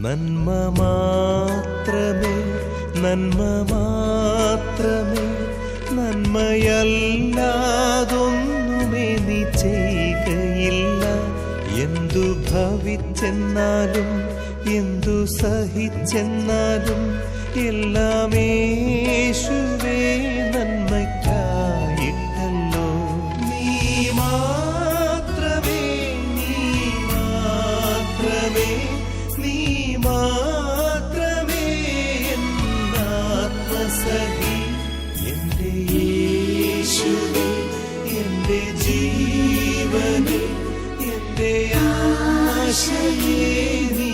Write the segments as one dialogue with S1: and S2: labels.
S1: നന്മ മാത്രമേ, നന്മ മാത്രമേ, നന്മയല്ലാതൊന്നുമേ നീ ചെയ്യുകയില്ല. എന്തു ഭവിച്ചെന്നാലും എന്തു സഹിച്ചെന്നാലും എല്ലാം യേശുവേ നന്മയ്ക്കായിട്ടല്ലോ. നീ മാത്രമേ, നീ മാത്രമേ, നീ മാത്രമേ എന്നാത്മസഖി. എന്റെ യേശുവേ, എന്റെ ജീവനേ, എന്റെ ആശയേ, നീ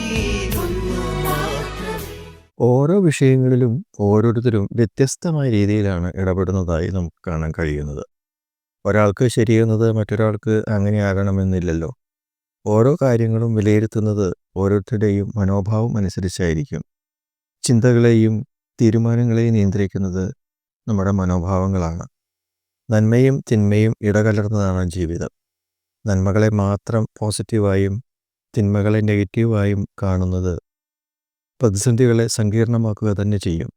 S1: ഒന്നു മാത്രമേ.
S2: ഓരോ വിഷയങ്ങളിലും ഓരോരുത്തരും വ്യത്യസ്തമായ രീതിയിലാണ് ഇടപെടുന്നതായി നമുക്ക് കാണാൻ കഴിയുന്നത്. ഒരാൾക്ക് ശരിയെന്നത് മറ്റൊരാൾക്ക് അങ്ങനെ ആകണമെന്നില്ലല്ലോ. ഓരോ കാര്യങ്ങളും വിലയിരുത്തുന്നത് ഓരോരുത്തരുടെയും മനോഭാവം അനുസരിച്ചായിരിക്കും. ചിന്തകളെയും തീരുമാനങ്ങളെയും നിയന്ത്രിക്കുന്നത് നമ്മുടെ മനോഭാവങ്ങളാണ്. നന്മയും തിന്മയും ഇടകലർന്നതാണ് ജീവിതം. നന്മകളെ മാത്രം പോസിറ്റീവായും തിന്മകളെ നെഗറ്റീവായും കാണുന്നത് പ്രതിസന്ധികളെ സങ്കീർണമാക്കുക തന്നെ ചെയ്യും.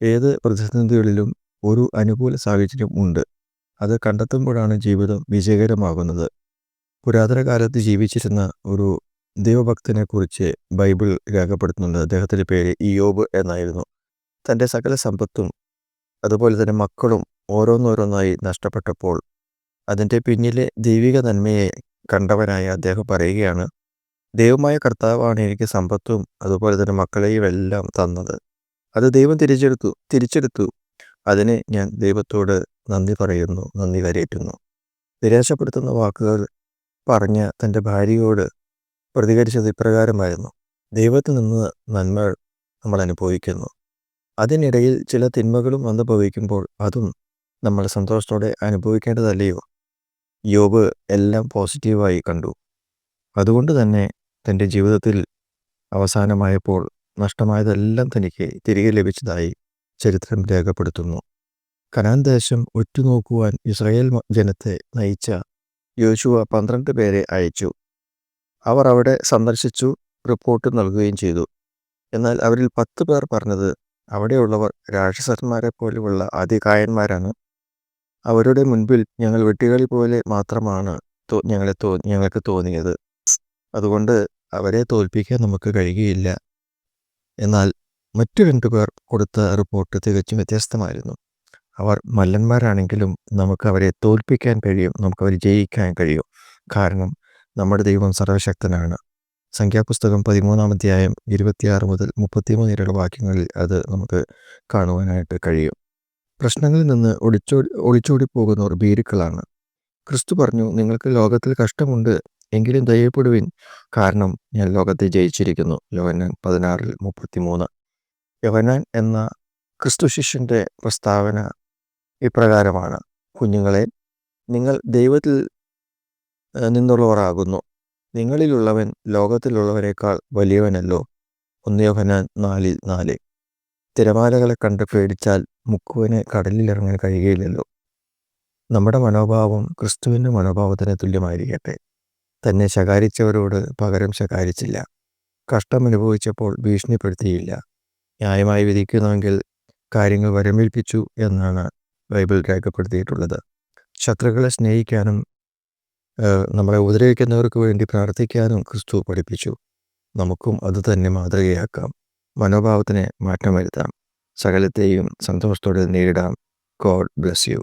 S2: ഏത് പ്രതിസന്ധികളിലും ഒരു അനുകൂല സാഹചര്യം ഉണ്ട്. അത് കണ്ടെത്തുമ്പോഴാണ് ജീവിതം വിജയകരമാകുന്നത്. പുരാതന കാലത്ത് ജീവിച്ചിരുന്ന ഒരു ദൈവഭക്തനെ കുറിച്ച് ബൈബിൾ രേഖപ്പെടുത്തുന്നുണ്ട്. അദ്ദേഹത്തിൻ്റെ പേര് ഇയ്യോബ് എന്നായിരുന്നു. തൻ്റെ സകല സമ്പത്തും അതുപോലെ തന്നെ മക്കളും ഓരോന്നോരോന്നായി നഷ്ടപ്പെട്ടപ്പോൾ അതിൻ്റെ പിന്നിലെ ദൈവിക നന്മയെ കണ്ടവനായ അദ്ദേഹം പറയുകയാണ്, ദൈവമായ കർത്താവാണ് എനിക്ക് സമ്പത്തും അതുപോലെ തന്നെ മക്കളെയും എല്ലാം തന്നത്. അത് ദൈവം തിരിച്ചെടുത്തു. അതിന് ഞാൻ ദൈവത്തോട് നന്ദി പറയുന്നു, നന്ദി കരയേറ്റുന്നു. നിരാശപ്പെടുത്തുന്ന വാക്കുകൾ പറഞ്ഞ തൻ്റെ ഭാര്യയോട് പ്രതികരിച്ചത് ഇപ്രകാരമായിരുന്നു, ദൈവത്തിൽ നിന്ന് നന്മ നമ്മൾ അനുഭവിക്കുന്നു. അതിനിടയിൽ ചില തിന്മകളും വന്നു ഭവിക്കുമ്പോൾ അതും നമ്മൾ സന്തോഷത്തോടെ അനുഭവിക്കേണ്ടതല്ലയോ? യോബ് എല്ലാം പോസിറ്റീവായി കണ്ടു. അതുകൊണ്ട് തന്നെ തൻ്റെ ജീവിതത്തിൽ അവസാനമായപ്പോൾ നഷ്ടമായതെല്ലാം തനിക്ക് തിരികെ ലഭിച്ചതായി ചരിത്രം രേഖപ്പെടുത്തുന്നു. കനാൻ ദേശം ഉറ്റുനോക്കുവാൻ ഇസ്രായേൽ ജനത്തെ നയിച്ച യോശുവ 12 പേരെ അയച്ചു. അവർ അവിടെ സന്ദർശിച്ചു, റിപ്പോർട്ട് നൽകുകയും ചെയ്തു. എന്നാൽ അവരിൽ 10 പേർ പറഞ്ഞത് അവിടെയുള്ളവർ രാക്ഷസന്മാരെ പോലെയുള്ള അതികായന്മാരാണ്. അവരുടെ മുൻപിൽ ഞങ്ങൾ വെട്ടുകളി പോലെ മാത്രമാണ് ഞങ്ങൾക്ക് തോന്നിയത്. അതുകൊണ്ട് അവരെ തോൽപ്പിക്കാൻ നമുക്ക് കഴിയുകയില്ല. എന്നാൽ മറ്റു 2 പേർ കൊടുത്ത റിപ്പോർട്ട് തികച്ചും വ്യത്യസ്തമായിരുന്നു. അവർ മല്ലന്മാരാണെങ്കിലും നമുക്ക് അവരെ തോൽപ്പിക്കാൻ കഴിയും, നമുക്കവരെ ജയിക്കാൻ കഴിയും. കാരണം നമ്മുടെ ദൈവം സർവശക്തനാണ്. സംഖ്യാപുസ്തകം 13-ാം അധ്യായം 26 മുതൽ 33 വരെയുള്ള വാക്യങ്ങളിൽ അത് നമുക്ക് കാണുവാനായിട്ട് കഴിയും. പ്രശ്നങ്ങളിൽ നിന്ന് ഒളിച്ചോടി പോകുന്നവർ ഭീരുക്കളാണ്. ക്രിസ്തു പറഞ്ഞു, നിങ്ങൾക്ക് ലോകത്തിൽ കഷ്ടമുണ്ട്, എങ്കിലും ധൈര്യപ്പെടുവിൻ, കാരണം ഞാൻ ലോകത്തെ ജയിച്ചിരിക്കുന്നു. യോഹന്നാൻ 16:33. യോഹന്നാൻ എന്ന ക്രിസ്തു ശിഷ്യൻ്റെ പ്രസ്താവന ഇപ്രകാരമാണ്, കുഞ്ഞുങ്ങളെ, നിങ്ങൾ ദൈവത്തിൽ നിന്നുള്ളവരാകുന്നു. നിങ്ങളിലുള്ളവൻ ലോകത്തിലുള്ളവരെക്കാൾ വലിയവനല്ലോ. 1 യോഹന്നാൻ 4:4. തിരമാലകളെ കണ്ട് പേടിച്ചാൽ മുക്കുവന് കടലിലിറങ്ങാൻ കഴിയുകയില്ലല്ലോ. നമ്മുടെ മനോഭാവം ക്രിസ്തുവിൻ്റെ മനോഭാവത്തിന് തുല്യമായിരിക്കട്ടെ. തന്നെ ശകാരിച്ചവരോട് പകരം ശകാരിച്ചില്ല. കഷ്ടമനുഭവിച്ചപ്പോൾ ഭീഷണിപ്പെടുത്തിയില്ല. ന്യായമായി വിധിക്കുന്നുവെങ്കിൽ കാര്യങ്ങൾ വരമേൽപ്പിച്ചു എന്നാണ് ബൈബിൾ രേഖപ്പെടുത്തിയിട്ടുള്ളത്. ശത്രുക്കളെ സ്നേഹിക്കാനും നമ്മളെ ഉപദ്രവിക്കുന്നവർക്ക് വേണ്ടി പ്രാർത്ഥിക്കാനും ക്രിസ്തു പഠിപ്പിച്ചു. നമുക്കും അത് തന്നെ മാതൃകയാക്കാം. മനോഭാവത്തിന് മാറ്റം വരുത്താം. സകലത്തെയും സന്തോഷത്തോടെ നേരിടാം. God bless you.